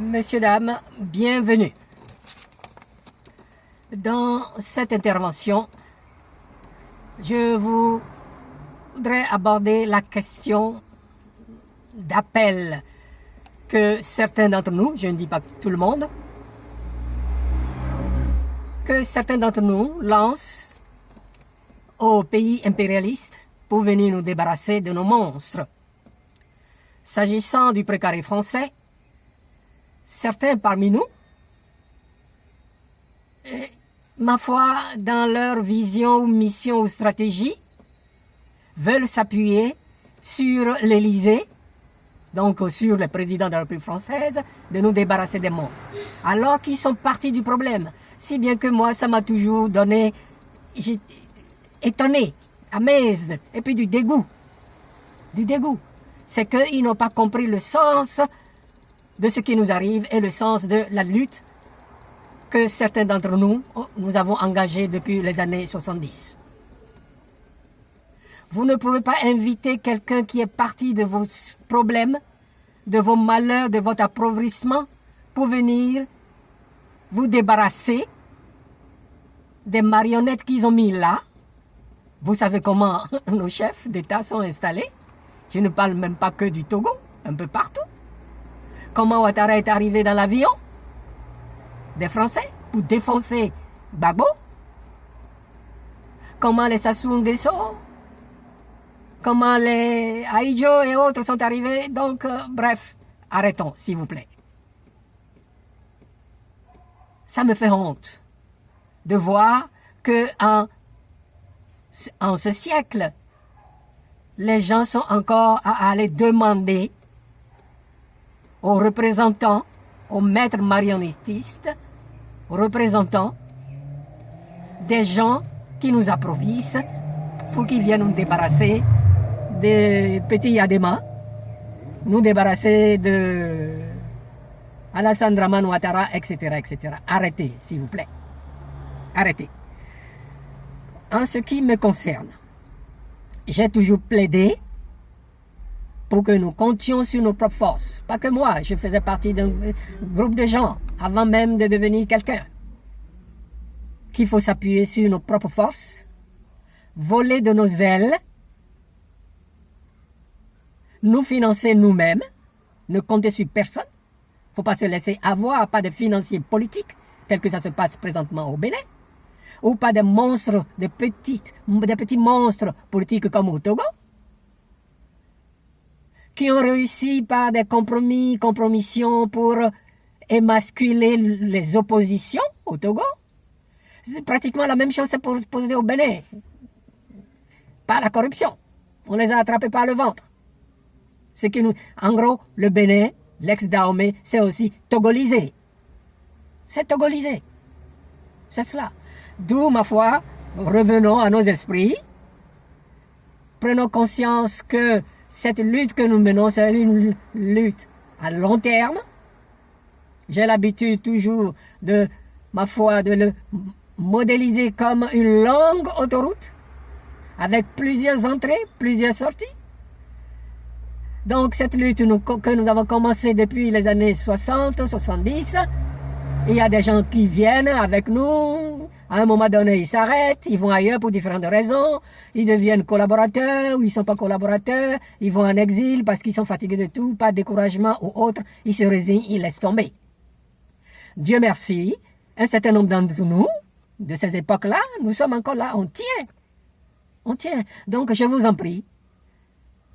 Messieurs, dames, bienvenue. Dans cette intervention, je voudrais aborder la question d'appel que certains d'entre nous, je ne dis pas tout le monde, que certains d'entre nous lancent aux pays impérialistes pour venir nous débarrasser de nos monstres. S'agissant du précaré français, certains parmi nous, ma foi, dans leur vision ou mission ou stratégie, veulent s'appuyer sur l'Élysée, donc sur le président de la République française, de nous débarrasser des monstres. Alors qu'ils sont partis du problème. Si bien que moi, ça m'a toujours donné, étonné, amazed, et puis du dégoût. Du dégoût. C'est qu'ils n'ont pas compris le sens de ce qui nous arrive et le sens de la lutte que certains d'entre nous, nous avons engagée depuis les années 70. Vous ne pouvez pas inviter quelqu'un qui est parti de vos problèmes, de vos malheurs, de votre appauvrissement, pour venir vous débarrasser des marionnettes qu'ils ont mis là. Vous savez comment nos chefs d'État sont installés. Je ne parle même pas que du Togo, un peu partout. Comment Ouattara est arrivé dans l'avion des Français pour défoncer Gbagbo. Comment les Sassou Nguesso, comment les Ahidjo et autres sont arrivés. Donc, bref, arrêtons, s'il vous plaît. Ça me fait honte de voir que en ce siècle, les gens sont encore à aller demander aux représentants, aux maîtres marionnettistes, aux représentants des gens qui nous approviennent pour qu'ils viennent nous débarrasser des petits Yadema, nous débarrasser de Alassane Dramane Ouattara, etc., etc. Arrêtez, s'il vous plaît. Arrêtez. En ce qui me concerne, j'ai toujours plaidé pour que nous comptions sur nos propres forces. Pas que moi, je faisais partie d'un groupe de gens, avant même de devenir quelqu'un. Qu'il faut s'appuyer sur nos propres forces, voler de nos ailes, nous financer nous-mêmes, ne compter sur personne. Il ne faut pas se laisser avoir, pas de financiers politiques, tel que ça se passe présentement au Bénin, ou pas de monstres, de petits monstres politiques comme au Togo, qui ont réussi par des compromissions pour émasculer les oppositions au Togo. C'est pratiquement la même chose pour se poser au Bénin. Par la corruption. On les a attrapés par le ventre. En gros, le Bénin, l'ex-Dahomey, c'est aussi togolisé. C'est togolisé. C'est cela. D'où, ma foi, revenons à nos esprits. Prenons conscience que cette lutte que nous menons, c'est une lutte à long terme. J'ai l'habitude toujours de, ma foi, de le modéliser comme une longue autoroute avec plusieurs entrées, plusieurs sorties. Donc cette lutte que nous avons commencée depuis les années 60, 70, il y a des gens qui viennent avec nous. À un moment donné, ils s'arrêtent, ils vont ailleurs pour différentes raisons, ils deviennent collaborateurs ou ils ne sont pas collaborateurs, ils vont en exil parce qu'ils sont fatigués de tout, pas de découragement ou autre, ils se résignent, ils laissent tomber. Dieu merci, un certain nombre d'entre nous, de ces époques-là, nous sommes encore là, on tient. On tient. Donc je vous en prie,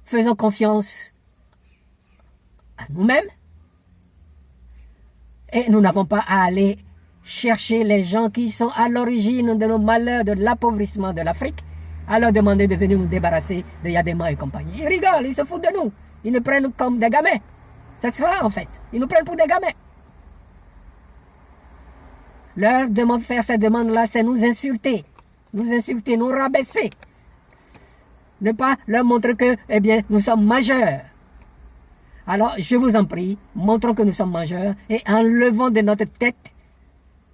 faisons confiance à nous-mêmes et nous n'avons pas à aller chercher les gens qui sont à l'origine de nos malheurs, de l'appauvrissement de l'Afrique, à leur demander de venir nous débarrasser de Yadema et compagnie. Ils rigolent, ils se foutent de nous. Ils nous prennent comme des gamins. C'est cela en fait. Ils nous prennent pour des gamins. Leur faire cette demande-là, c'est nous insulter, nous rabaisser. Ne pas leur montrer que, eh bien, nous sommes majeurs. Alors, je vous en prie, montrons que nous sommes majeurs et enlevons de notre tête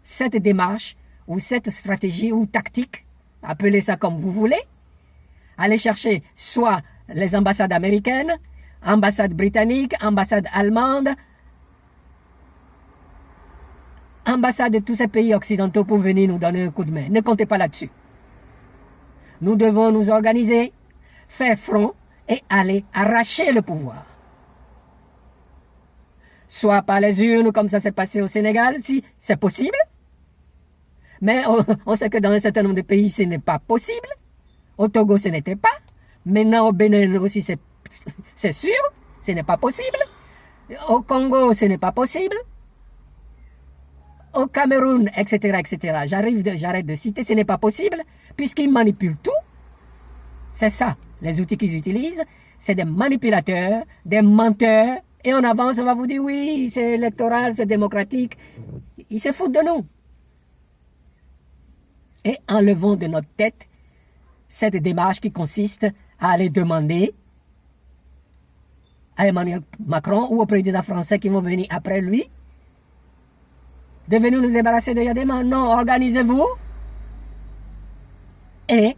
cette démarche ou cette stratégie ou tactique, appelez ça comme vous voulez, allez chercher soit les ambassades américaines, ambassade britannique, ambassade allemande, ambassades de tous ces pays occidentaux pour venir nous donner un coup de main. Ne comptez pas là-dessus. Nous devons nous organiser, faire front et aller arracher le pouvoir. Soit par les urnes, comme ça s'est passé au Sénégal, si c'est possible. Mais on sait que dans un certain nombre de pays, ce n'est pas possible. Au Togo, ce n'était pas. Maintenant, au Bénin aussi, c'est sûr, ce n'est pas possible. Au Congo, ce n'est pas possible. Au Cameroun, etc., etc. J'arrête de citer, ce n'est pas possible, puisqu'ils manipulent tout. C'est ça, les outils qu'ils utilisent, c'est des manipulateurs, des menteurs, et en avance, on va vous dire, oui, c'est électoral, c'est démocratique. Ils se foutent de nous. Et enlevons de notre tête cette démarche qui consiste à aller demander à Emmanuel Macron ou au président français qui vont venir après lui de venir nous débarrasser de Yadema. Non, organisez-vous et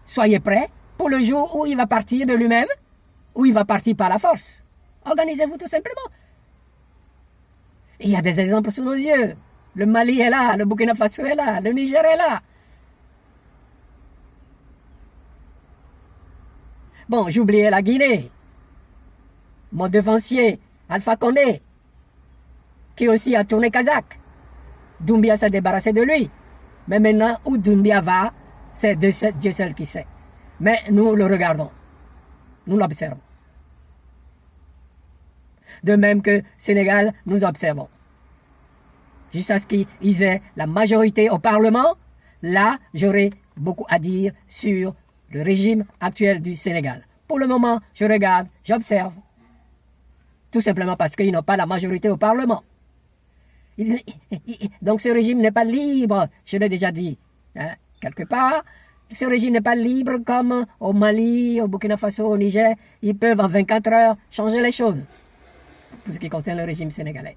soyez prêts pour le jour où il va partir de lui-même, où il va partir par la force. Organisez-vous tout simplement. Et il y a des exemples sous nos yeux. Le Mali est là, le Burkina Faso est là, le Niger est là. Bon, j'oubliais la Guinée. Mon devancier, Alpha Condé, qui aussi a tourné kazakh. Doumbia s'est débarrassé de lui. Mais maintenant, où Doumbia va, c'est Dieu seul qui sait. Mais nous le regardons. Nous l'observons. De même que Sénégal, nous observons. Jusqu'à ce qu'ils aient la majorité au Parlement, là, j'aurai beaucoup à dire sur le régime actuel du Sénégal. Pour le moment, je regarde, j'observe. Tout simplement parce qu'ils n'ont pas la majorité au Parlement. Donc ce régime n'est pas libre, je l'ai déjà dit, hein, quelque part. Ce régime n'est pas libre comme au Mali, au Burkina Faso, au Niger. Ils peuvent en 24 heures changer les choses, pour ce qui concerne le régime sénégalais.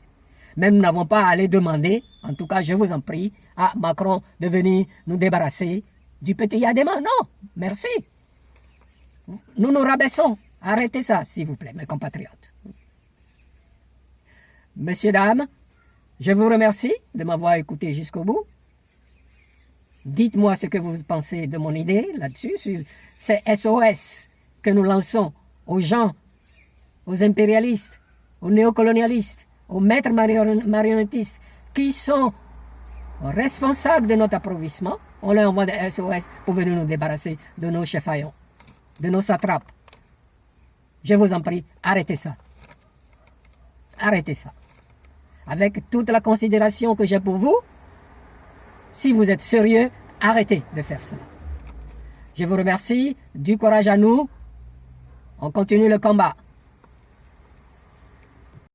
Mais nous n'avons pas à aller demander, en tout cas je vous en prie, à Macron de venir nous débarrasser du petit Yadema. Non, merci. Nous nous rabaissons. Arrêtez ça, s'il vous plaît, mes compatriotes. Messieurs, dames, je vous remercie de m'avoir écouté jusqu'au bout. Dites-moi ce que vous pensez de mon idée là-dessus, sur ces SOS que nous lançons aux gens, aux impérialistes, aux néocolonialistes, aux maîtres marionnettistes qui sont responsables de notre appauvrissement. On leur envoie des SOS pour venir nous débarrasser de nos chefs-haillons, de nos satrapes. Je vous en prie, arrêtez ça. Arrêtez ça. Avec toute la considération que j'ai pour vous, si vous êtes sérieux, arrêtez de faire cela. Je vous remercie, du courage à nous, on continue le combat.